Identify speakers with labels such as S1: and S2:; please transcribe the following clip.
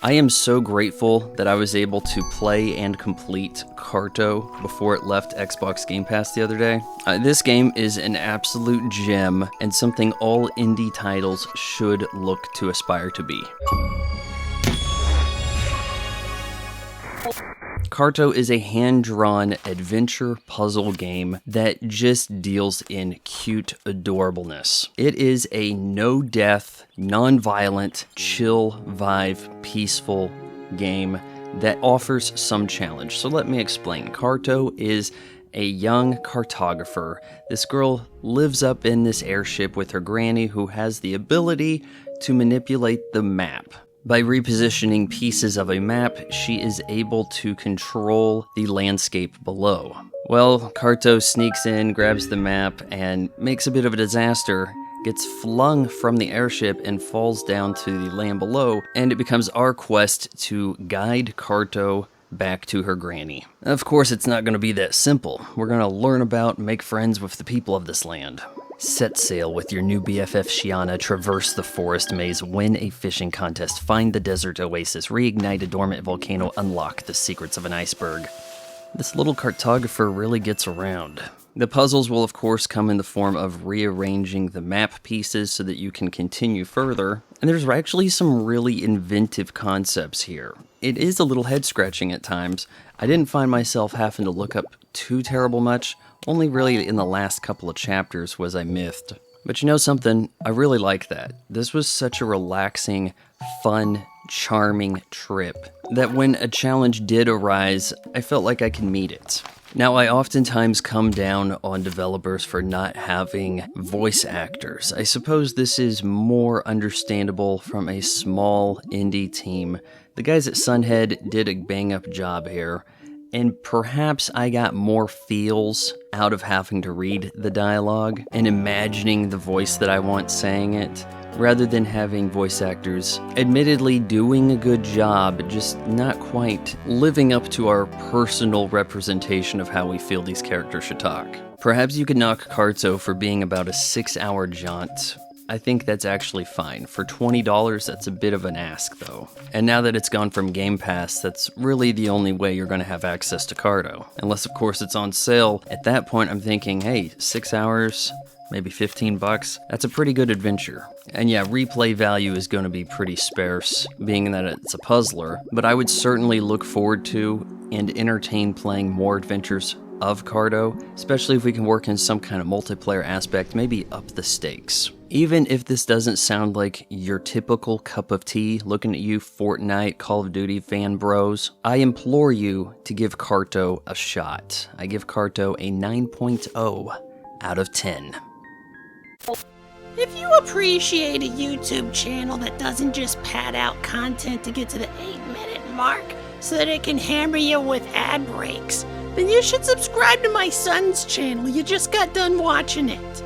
S1: I am so grateful that I was able to play and complete Carto before it left Xbox Game Pass the other day. This game is an absolute gem and something all indie titles should look to aspire to be. Carto is a hand-drawn adventure puzzle game that just deals in cute adorableness. It is a no-death, non-violent, chill vibe, peaceful game that offers some challenge. So let me explain. Carto is a young cartographer. This girl lives up in this airship with her granny who has the ability to manipulate the map. By repositioning pieces of a map, she is able to control the landscape below. Well, Carto sneaks in, grabs the map, and makes a bit of a disaster, gets flung from the airship and falls down to the land below, and it becomes our quest to guide Carto back to her granny. Of course, it's not going to be that simple. We're going to learn about and make friends with the people of this land. Set sail with your new BFF Shiana, traverse the forest maze, win a fishing contest, find the desert oasis, reignite a dormant volcano, unlock the secrets of an iceberg. This little cartographer really gets around. The puzzles will of course come in the form of rearranging the map pieces so that you can continue further, and there's actually some really inventive concepts here. It is a little head-scratching at times. I didn't find myself having to look up too terrible much. Only really in the last couple of chapters was I miffed. But you know something? I really like that. This was such a relaxing, fun, charming trip that when a challenge did arise, I felt like I could meet it. Now, I oftentimes come down on developers for not having voice actors. I suppose this is more understandable from a small indie team. The guys at Sunhead did a bang-up job here. And perhaps I got more feels out of having to read the dialogue and imagining the voice that I want saying it, rather than having voice actors admittedly doing a good job, just not quite living up to our personal representation of how we feel these characters should talk. Perhaps you could knock Carto for being about a 6-hour jaunt. I think that's actually fine. For $20, that's a bit of an ask, though. And now that it's gone from Game Pass, that's really the only way you're going to have access to Carto. Unless, of course, it's on sale. At that point, I'm thinking, hey, 6 hours, maybe $15, that's a pretty good adventure. And yeah, replay value is going to be pretty sparse, being that it's a puzzler, but I would certainly look forward to and entertain playing more adventures of Carto, especially if we can work in some kind of multiplayer aspect, maybe up the stakes. Even if this doesn't sound like your typical cup of tea, looking at you Fortnite, Call of Duty fan bros, I implore you to give Carto a shot. I give Carto a 9.0 out of 10.
S2: If you appreciate a YouTube channel that doesn't just pad out content to get to the 8-minute mark so that it can hammer you with ad breaks, then you should subscribe to my son's channel. You just got done watching it.